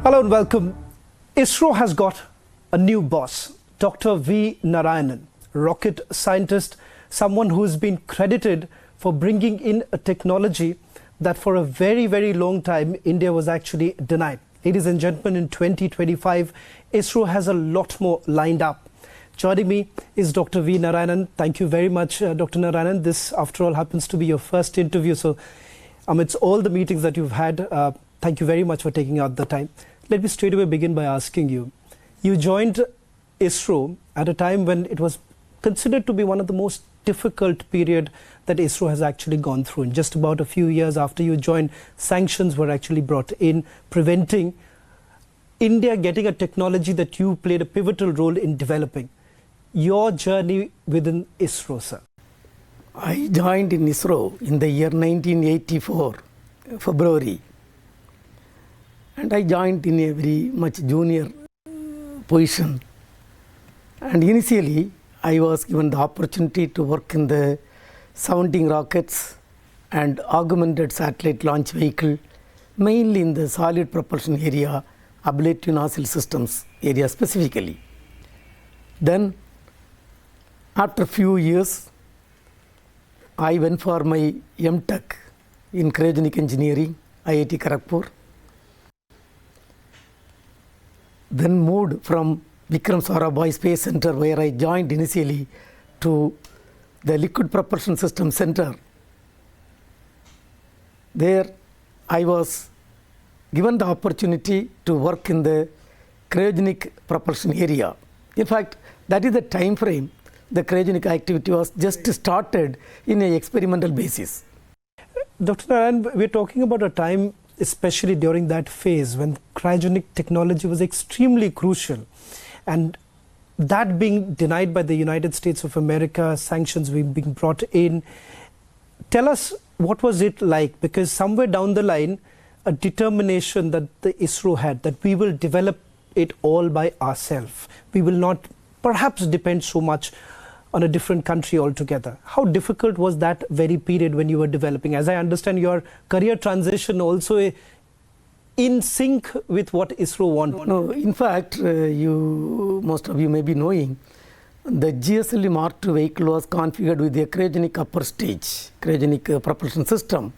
Hello and welcome. ISRO has got a new boss, Dr. Narayanan, rocket scientist, someone who's been credited for bringing in a technology that for a very, very long time India was actually denied. Ladies and gentlemen, in 2025, ISRO has a lot more lined up. Joining me is Dr. Narayanan. Thank you very much, Dr. Narayanan. This, after all, happens to be your first interview. So amidst all the meetings that you've had, thank you very much for taking out the time. Let me straight away begin by asking you, you joined ISRO at a time when it was considered to be one of the most difficult period that ISRO has actually gone through. In just about a few years after you joined, sanctions were actually brought in, preventing India getting a technology that you played a pivotal role in developing. Your journey within ISRO, sir. I joined in ISRO in the year 1984, February. And I joined in a very much junior position. And initially, I was given the opportunity to work in the sounding rockets and augmented satellite launch vehicle, mainly in the solid propulsion area, ablative nozzle systems area specifically. Then, after a few years, I went for my M.Tech in cryogenic engineering, IIT Kharagpur. Then moved from Vikram Sarabhai Space Center, where I joined initially, to the Liquid Propulsion System Center. There I was given the opportunity to work in the cryogenic propulsion area. In fact, that is the time frame the cryogenic activity was just started in an experimental basis. Dr. Narayanan, we're talking about a time, especially during that phase when cryogenic technology was extremely crucial, and that being denied by the United States of America, sanctions being brought in. Tell us, what was it like? Because somewhere down the line, a determination that the ISRO had, that we will develop it all by ourselves. We will not perhaps depend so much on a different country altogether. How difficult was that very period when you were developing? As I understand, your career transition also in sync with what ISRO wanted. No, in fact, most of you may be knowing, the GSLV Mark II vehicle was configured with a cryogenic upper stage, cryogenic propulsion system,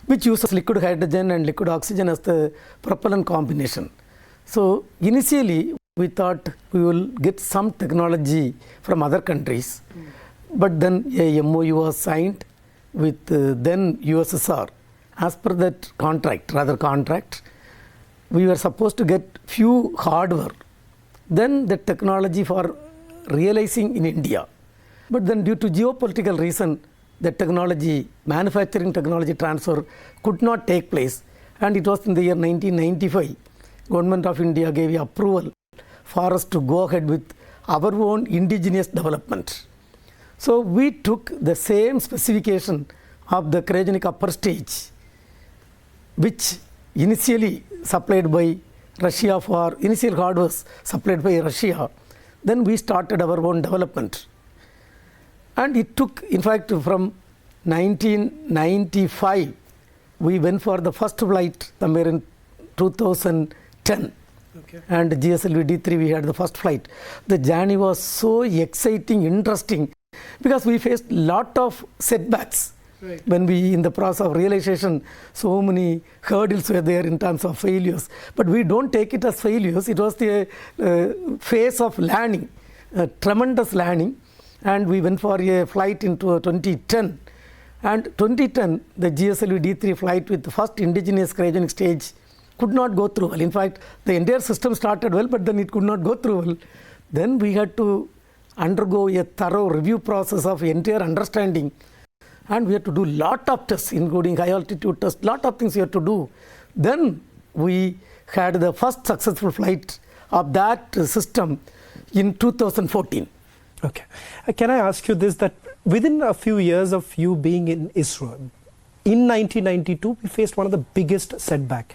which uses liquid hydrogen and liquid oxygen as the propellant combination. So initially, we thought we will get some technology from other countries, but then a MOU was signed with then USSR. As per that contract, we were supposed to get few hardware, then the technology for realizing in India. But then due to geopolitical reason, the manufacturing technology transfer could not take place, and it was in the year 1995, Government of India gave approval for us to go ahead with our own indigenous development. So we took the same specification of the cryogenic upper stage, which initially supplied by Russia for initial hardware supplied by Russia. Then we started our own development. And it took, in fact, from 1995, we went for the first flight somewhere in 2010. Okay. And GSLV D3, we had the first flight. The journey was so exciting, interesting, because we faced lot of setbacks. Right. When we, in the process of realization, so many hurdles were there in terms of failures. But we don't take it as failures. It was the phase of learning, tremendous learning. And we went for a flight into 2010. And 2010, the GSLV D3 flight with the first indigenous cryogenic stage could not go through well. In fact, the entire system started well, but then it could not go through well. Then we had to undergo a thorough review process of entire understanding. And we had to do lot of tests, including high altitude tests, lot of things we had to do. Then we had the first successful flight of that system in 2014. Okay. Can I ask you this, that within a few years of you being in ISRO, in 1992, we faced one of the biggest setback.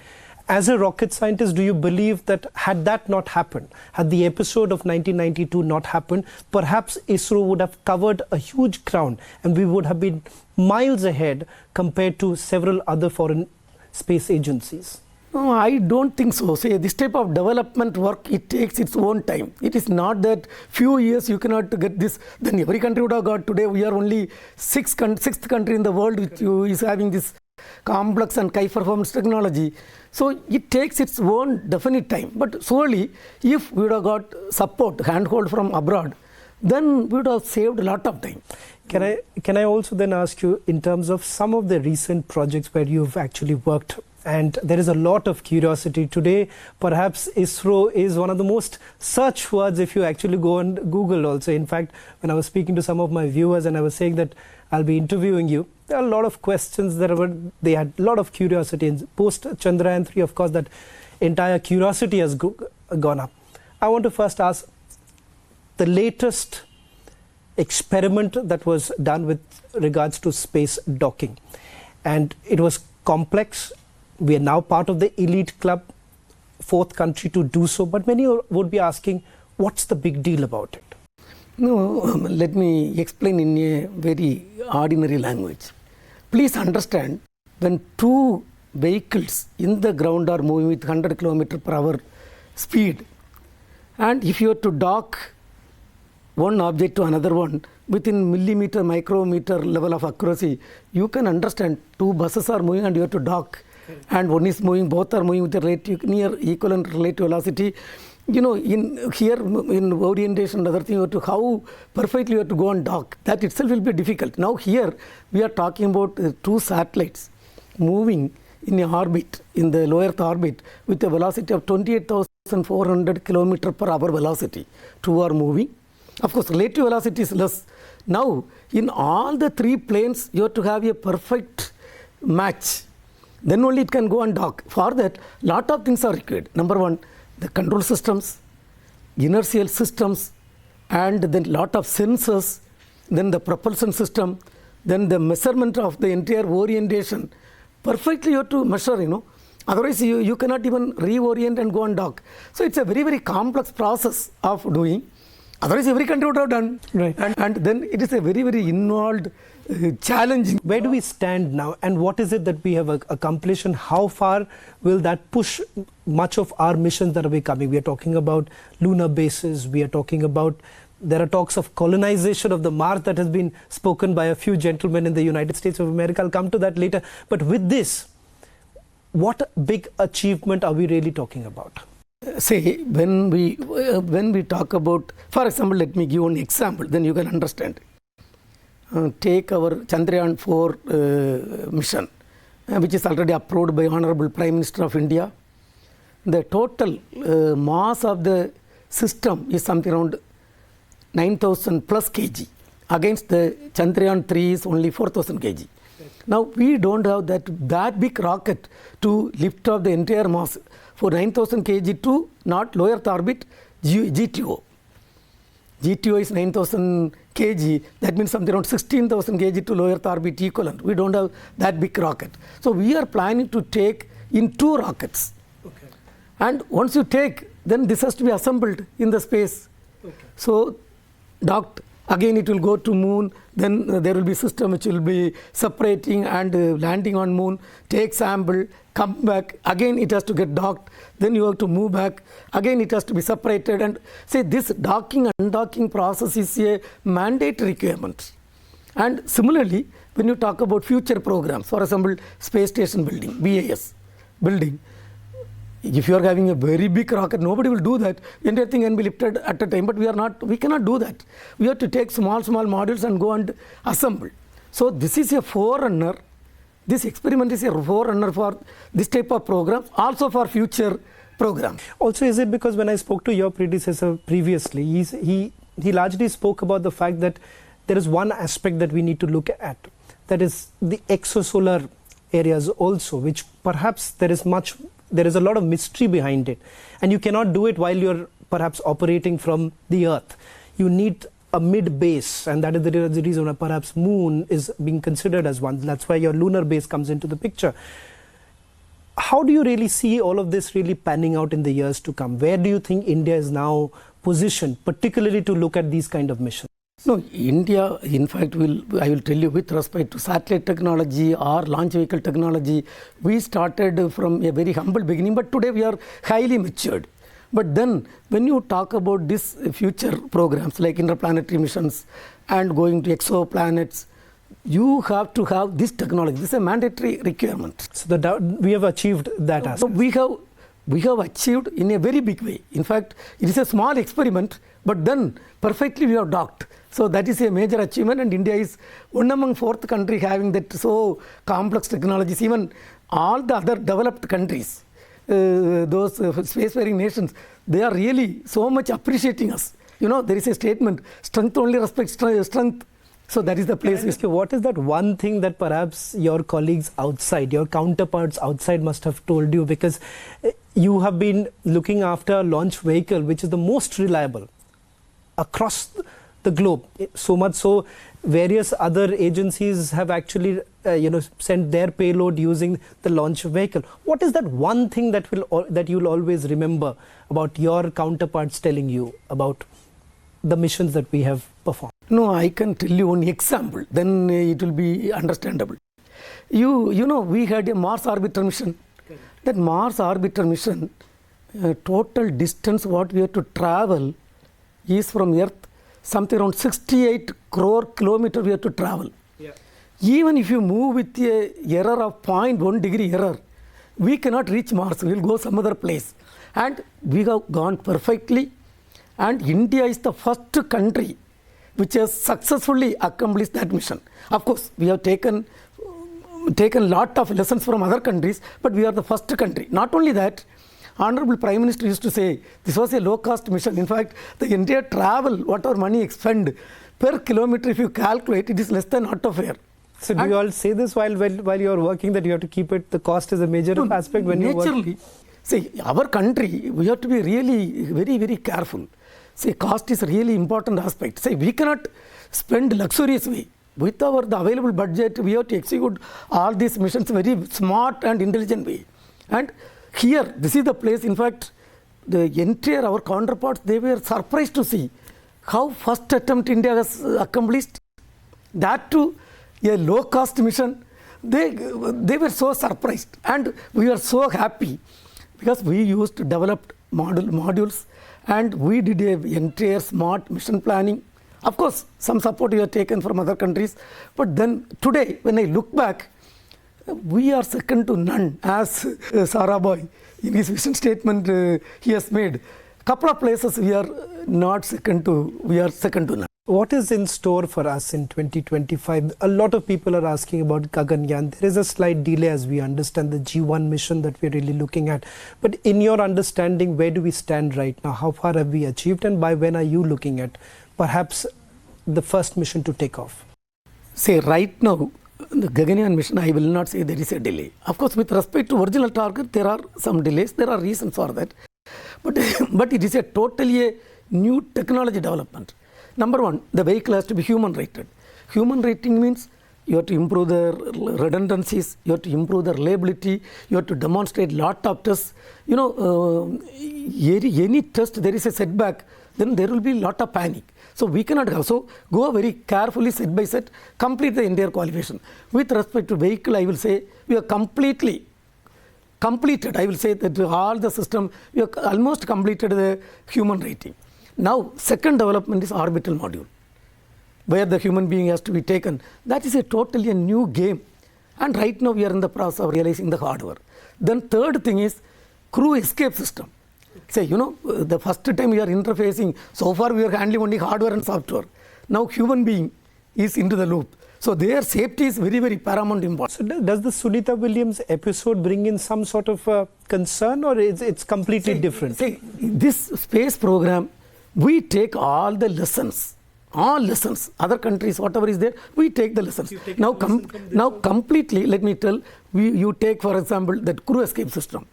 As a rocket scientist, do you believe that had that not happened, had the episode of 1992 not happened, perhaps ISRO would have covered a huge ground and we would have been miles ahead compared to several other foreign space agencies? No, I don't think so. See, this type of development work, it takes its own time. It is not that few years you cannot get this, then every country would have got. Today we are only sixth country in the world which is having this complex and high performance technology. So it takes its own definite time. But slowly, if we would have got support, handhold from abroad, then we would have saved a lot of time. Can I also then ask you, in terms of some of the recent projects where you've actually worked, and there is a lot of curiosity today, perhaps ISRO is one of the most searched words if you actually go on Google also. In fact, when I was speaking to some of my viewers and I was saying that I'll be interviewing you, there are a lot of questions they had a lot of curiosity. And post Chandrayaan 3, of course, that entire curiosity has gone up. I want to first ask, the latest experiment that was done with regards to space docking, and it was complex. We are now part of the elite club, fourth country to do so, but many would be asking, what's the big deal about it? No, let me explain in a very ordinary language. Please understand, when two vehicles in the ground are moving with 100 km/h speed, and if you are to dock one object to another one within millimeter, micrometer level of accuracy, you can understand two buses are moving and you have to dock, and one is moving, both are moving with a near equivalent relative velocity. You know, in orientation and other thing, you have to how perfectly you have to go and dock. That itself will be difficult. Now here we are talking about two satellites moving in a orbit, in the low Earth orbit, with a velocity of 28,400 km/h velocity. Two are moving. Of course, relative velocity is less. Now, in all the three planes, you have to have a perfect match. Then only it can go and dock. For that, lot of things are required. Number one, the control systems, inertial systems, and then lot of sensors, then the propulsion system, then the measurement of the entire orientation. Perfectly you have to measure, Otherwise, you cannot even reorient and go and dock. So it's a very, very complex process of doing. Otherwise, every country would have done. Right. And then it is a very, very involved, challenging. Where do we stand now, and what is it that we have accomplished, and how far will that push much of our missions that are coming? We are talking about lunar bases. We are talking about, there are talks of colonization of the Mars that has been spoken by a few gentlemen in the United States of America. I'll come to that later. But with this, what big achievement are we really talking about? Say, when we talk about, for example, let me give one example, then you can understand. Take our Chandrayaan 4 mission, which is already approved by Honorable Prime Minister of India. The total mass of the system is something around 9,000 plus kg. Against the Chandrayaan 3 is only 4,000 kg. Now, we don't have that big rocket to lift off the entire mass for 9,000 kg to not low Earth orbit, GTO. GTO is 9,000 kg, that means something around 16,000 kg to low Earth orbit equivalent. We don't have that big rocket. So we are planning to take in 2 rockets. Okay. And once you take, then this has to be assembled in the space. Okay. So docked, again it will go to moon, then there will be system which will be separating and landing on moon, take sample, come back, again it has to get docked, then you have to move back, again it has to be separated, and say this docking and undocking process is a mandatory requirement. And similarly, when you talk about future programs, for example, space station building, BAS building, if you are having a very big rocket, nobody will do that. Entire thing can be lifted at a time, but we cannot do that. We have to take small modules and go and assemble. So this is a forerunner. This experiment is a forerunner for this type of program, also for future programs. Also, is it because when I spoke to your predecessor previously, he largely spoke about the fact that there is one aspect that we need to look at, that is the exosolar areas also, which perhaps there is a lot of mystery behind it, and you cannot do it while you're perhaps operating from the Earth. You need a mid base, and that is the reason why perhaps moon is being considered as one. That's why your lunar base comes into the picture. How do you really see all of this really panning out in the years to come? Where do you think India is now positioned, particularly to look at these kind of missions? No, India, in fact, I will tell you, with respect to satellite technology or launch vehicle technology, we started from a very humble beginning, but today we are highly matured. But then, when you talk about this future programs like interplanetary missions and going to exoplanets, you have to have this technology. This is a mandatory requirement. So we have achieved that aspect. So we have achieved in a very big way. In fact, it is a small experiment, but then perfectly we have docked. So that is a major achievement, and India is one among fourth country having that so complex technologies. Even all the other developed countries, those spacefaring nations, they are really so much appreciating us. You know, there is a statement, strength only respects strength. So that is the place. What is that one thing that perhaps your colleagues outside, your counterparts outside must have told you? Because you have been looking after a launch vehicle which is the most reliable across the globe. So much so, various other agencies have actually sent their payload using the launch vehicle. What is that one thing that you'll always remember about your counterparts telling you about the missions that we have performed? No, I can tell you one example, then it will be understandable. You know, we had a Mars orbiter mission. Okay. That Mars orbiter mission, total distance what we have to travel is from Earth, something around 68 crore kilometers we have to travel. Yeah. Even if you move with a error of 0.1 degree error, we cannot reach Mars, we will go some other place. And we have gone perfectly, and India is the first country which has successfully accomplished that mission. Of course, we have taken lot of lessons from other countries, but we are the first country. Not only that, Honorable Prime Minister used to say, this was a low-cost mission. In fact, the entire travel, whatever money expend per kilometer, if you calculate, it is less than auto fare. So do you all say this while you are working, that you have to keep it, the cost is a major aspect when you work? See, our country, we have to be really very, very careful. See, cost is a really important aspect. See, we cannot spend luxurious way. With the available budget, we have to execute all these missions very smart and intelligent way. And here, this is the place, in fact, the entire our counterparts, they were surprised to see how first attempt India has accomplished. That too, a low-cost mission. They were so surprised, and we are so happy because we used to develop modules, and we did an entire smart mission planning. Of course, some support we have taken from other countries, but then today, when I look back, we are second to none, as Sarabhai in his vision statement he has made. Couple of places we are second to none. What is in store for us in 2025? A lot of people are asking about Gaganyaan. There is a slight delay, as we understand, the G1 mission that we're really looking at. But in your understanding, where do we stand right now? How far have we achieved, and by when are you looking at perhaps the first mission to take off? Say, right now, the Gaganyaan mission, I will not say there is a delay. Of course, with respect to original target, there are some delays. There are reasons for that. But it is a totally new technology development. Number one, the vehicle has to be human rated. Human rating means you have to improve the redundancies, you have to improve the reliability, you have to demonstrate lot of tests. You know, any test there is a setback, then there will be lot of panic. So we cannot have. So go very carefully, set by set, complete the entire qualification. With respect to vehicle, I will say we are completed. I will say that all the system, we have almost completed the human rating. Now, second development is orbital module, where the human being has to be taken. That is a totally a new game. And right now we are in the process of realizing the hardware. Then third thing is crew escape system. Say, you know, the first time we are interfacing, so far we are handling only hardware and software. Now human being is into the loop. So their safety is very, very paramount important. So does the Sunita Williams episode bring in some sort of concern, or it's completely different? See, this space program, we take all the lessons, other countries, whatever is there, we take the lessons. Now completely, let me tell, you take for example that crew escape system.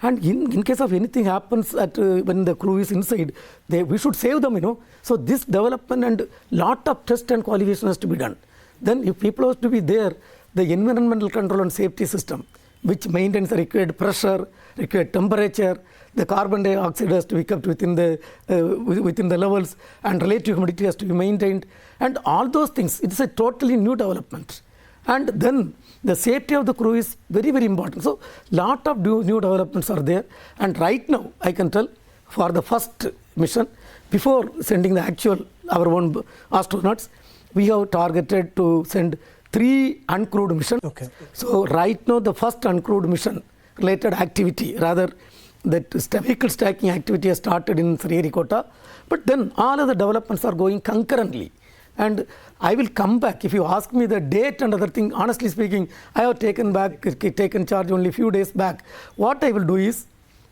And in case of anything happens when the crew is inside, we should save them, you know. So this development and lot of test and qualification has to be done. Then if people have to be there, the environmental control and safety system, which maintains the required pressure, required temperature. The carbon dioxide has to be kept within the levels, and relative humidity has to be maintained, and all those things. It's a totally new development. And then the safety of the crew is very, very important. So lot of new developments are there. And right now, I can tell, for the first mission, before sending the actual our own astronauts, we have targeted to send 3 uncrewed missions. Okay. So right now, the first uncrewed mission related activity, rather that vehicle stacking activity has started in Sriharikota, but then all of the developments are going concurrently. And I will come back. If you ask me the date and other thing, honestly speaking, I have taken charge only a few days back. What I will do is,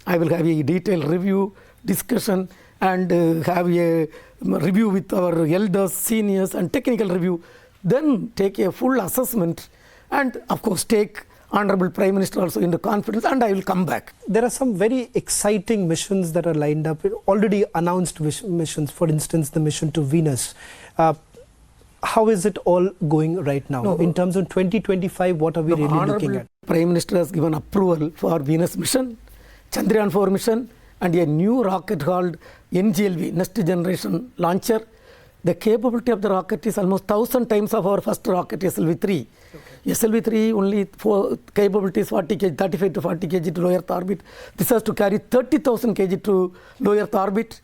I will have a detailed review, discussion, and have a review with our elders, seniors, and technical review. Then take a full assessment, and of course take Honorable Prime Minister also into confidence, and I will come back. There are some very exciting missions that are lined up, already announced missions, for instance, the mission to Venus. How is it all going right now? No, in terms of 2025, what are we really looking at? Prime Minister has given approval for Venus mission, Chandrayaan 4 mission, and a new rocket called NGLV, Next Generation Launcher. The capability of the rocket is almost 1,000 times of our first rocket, SLV-3. Okay. SLV-3 only for capability is 40 kg, 35 to 40 kg to low Earth orbit. This has to carry 30,000 kg to low Earth orbit.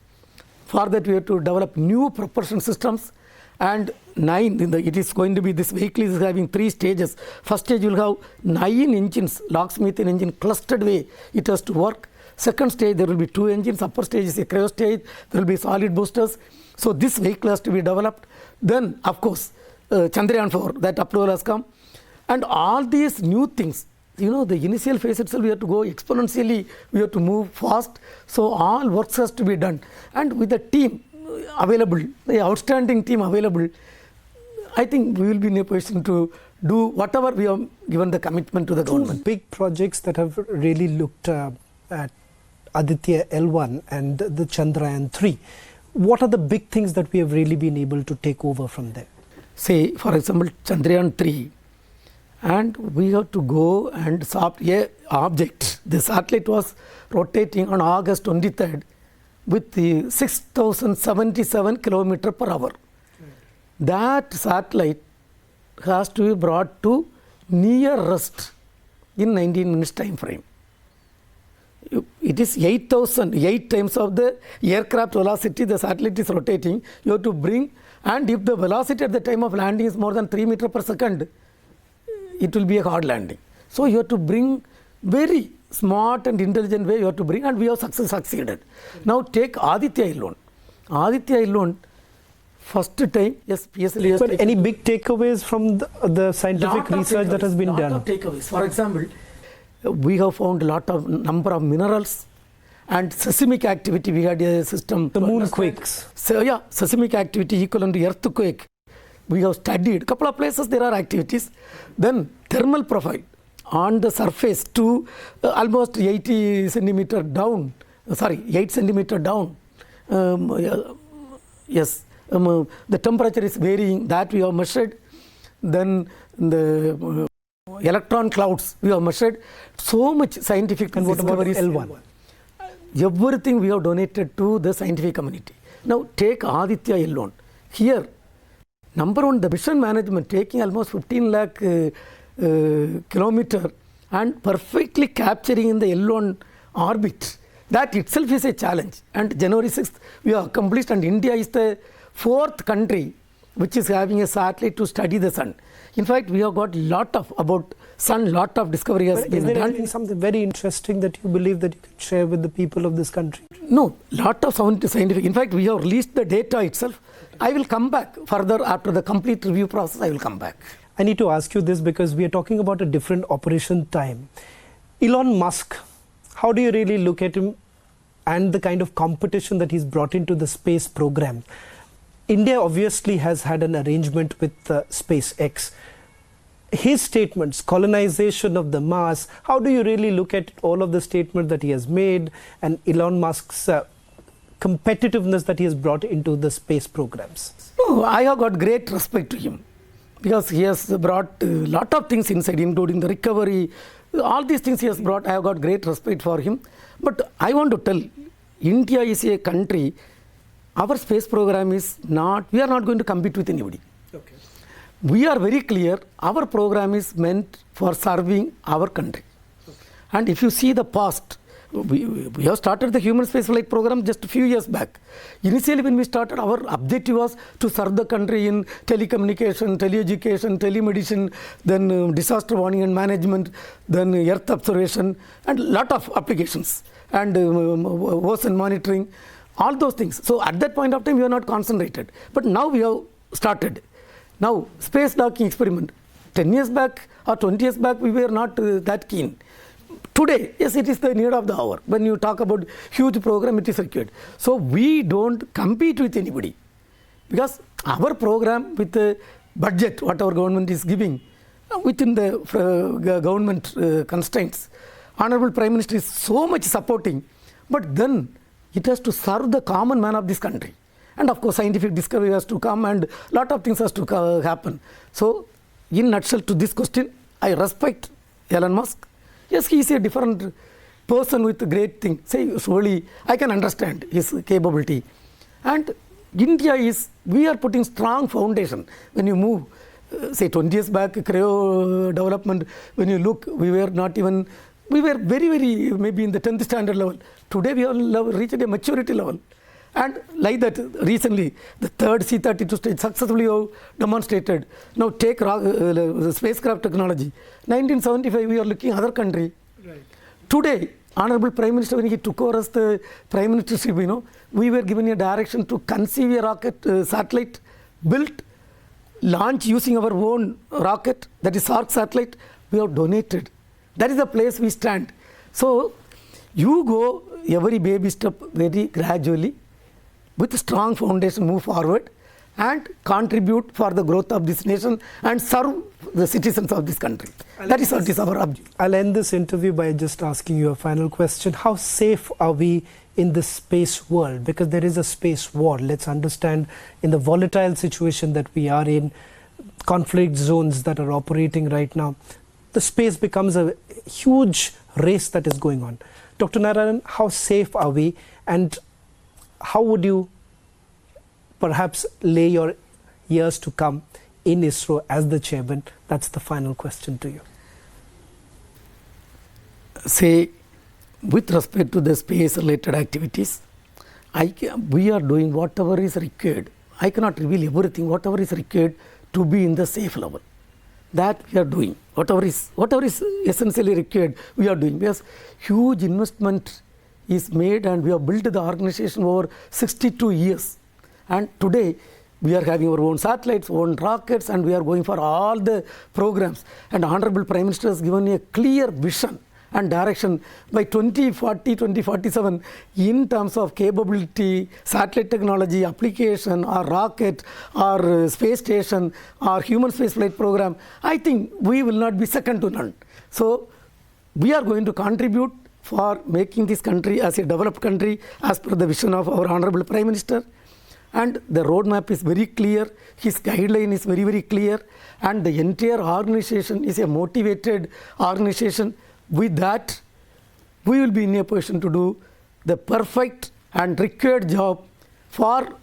For that, we have to develop new propulsion systems. And it is going to be, this vehicle is having 3 stages. First stage will have 9 engines, locksmith engine, clustered way it has to work. Second stage, there will be 2 engines. Upper stage is a cryo stage. There will be solid boosters. So this vehicle has to be developed. Then, of course, Chandrayaan 4, that approval has come. And all these new things, the initial phase itself, we have to go exponentially. We have to move fast. So all works has to be done. And with the team available, the outstanding team available, I think we will be in a position to do whatever we have given the commitment to the government. 2 big projects that have really looked at Aditya L1 and the Chandrayaan 3. What are the big things that we have really been able to take over from there? Say, for example, Chandrayaan 3, and we have to go and a object. The satellite was rotating on August 23rd with the 6,077 km per hour. That satellite has to be brought to near rest in 19 minutes time frame. It is 8 times of the aircraft velocity the satellite is rotating. You have to bring, and if the velocity at the time of landing is more than 3 meters per second, it will be a hard landing. So you have to bring very smart and intelligent way you have to bring, and we have succeeded. Now take Aditya L1. Aditya L1, first time, yes, PSLV. But any big takeaways from the scientific research that has been done? Lot of takeaways. For example, we have found a number of minerals and seismic activity. We had a system. The moonquakes. So yeah, seismic activity equivalent to earthquake. We have studied a couple of places there are activities. Then thermal profile on the surface to almost 80 centimeter down. 8 centimeter down. Yes, the temperature is varying. That we have measured. Then the electron clouds we have measured. So much scientific. And what about L1? Everything we have donated to the scientific community. Now take Aditya L1. Here, number one, the mission management taking almost 15 lakh kilometer and perfectly capturing in the L1 orbit. That itself is a challenge. And January 6th, we have accomplished, and India is the 4th country which is having a satellite to study the sun. In fact, we have got about sun, lot of discovery has been done. Is there something very interesting that you believe that you can share with the people of this country? No, lot of scientific. In fact, we have released the data itself. I will come back further after the complete review process. I will come back. I need to ask you this because we are talking about a different operation time. Elon Musk, how do you really look at him and the kind of competition that he's brought into the space program? India obviously has had an arrangement with SpaceX. His statements, colonization of the Mars, how do you really look at all of the statements that he has made and Elon Musk's competitiveness that he has brought into the space programs? Oh, I have got great respect to him because he has brought a lot of things inside, including the recovery All these things he has brought, I have got great respect for him. But I want to tell, India is a country, our space program is not, we are not going to compete with anybody. Okay. We are very clear, our program is meant for serving our country. Okay. And if you see the past, we have started the human spaceflight program just a few years back. Initially when we started, our objective was to serve the country in telecommunication, teleeducation, telemedicine, then disaster warning and management, then earth observation, and lot of applications, and ocean monitoring, all those things. So at that point of time we are not concentrated. But now we have started. Now space docking experiment, 10 years back or 20 years back we were not that keen. Today, yes, it is the need of the hour. When you talk about huge program, it is required. So we don't compete with anybody, because our program with the budget, what our government is giving, within the government constraints, Honorable Prime Minister is so much supporting, but then it has to serve the common man of this country. And of course, scientific discovery has to come and lot of things has to happen. So, in nutshell to this question, I respect Elon Musk. Yes, he is a different person with great thing. Say, slowly, I can understand his capability. And India is, we are putting strong foundation. When you move, say 20 years back, cryo development, when you look, we were not even, we were very, very, maybe in the 10th standard level. Today, we have reached a maturity level. And like that, recently, the third C-32 stage successfully demonstrated. Now take spacecraft technology. 1975, we are looking other country. Right. Today, Honorable Prime Minister, when he took over as the Prime Ministership, we were given a direction to conceive a rocket, satellite, built, launch using our own rocket, that is SARC satellite, we have donated. That is the place we stand. So, you go every baby step very gradually, with a strong foundation, move forward and contribute for the growth of this nation and serve the citizens of this country. That is what is our objective. I'll end this interview by just asking you a final question. How safe are we in the space world? Because there is a space war. Let's understand, in the volatile situation that we are in, conflict zones that are operating right now, the space becomes a huge race that is going on. Dr. Narayanan, how safe are we, and how would you perhaps lay your years to come in ISRO as the chairman? That's the final question to you. Say, with respect to the space related activities, we are doing whatever is required. I cannot reveal everything, whatever is required to be in the safe level. That we are doing. Whatever is essentially required, we are doing. Because huge investment is made and we have built the organization over 62 years. And today, we are having our own satellites, own rockets, and we are going for all the programs. And Honorable Prime Minister has given a clear vision and direction by 2040, 2047 in terms of capability, satellite technology, application, or rocket, or space station, or human spaceflight program. I think we will not be second to none. So, we are going to contribute for making this country as a developed country as per the vision of our Honorable Prime Minister. And the roadmap is very clear, his guideline is very, very clear, and the entire organization is a motivated organization. With that, we will be in a position to do the perfect and required job for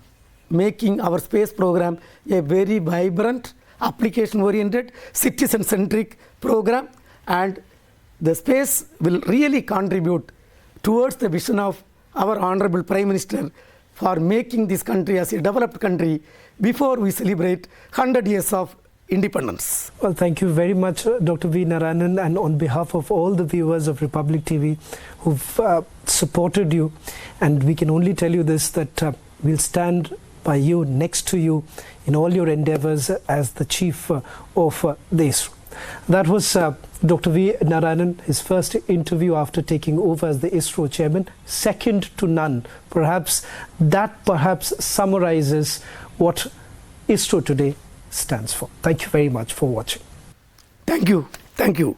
making our space program a very vibrant, application-oriented, citizen-centric program, and the space will really contribute towards the vision of our Honorable Prime Minister for making this country as a developed country before we celebrate 100 years of independence. Well, thank you very much, Dr. V. Narayanan, and on behalf of all the viewers of Republic TV who've supported you, and we can only tell you this, that we'll stand by you, next to you, in all your endeavors as the chief of the ISRO. That was Dr. V. Narayanan, his first interview after taking over as the ISRO chairman, second to none. Perhaps summarizes what ISRO today stands for. Thank you very much for watching. Thank you. Thank you.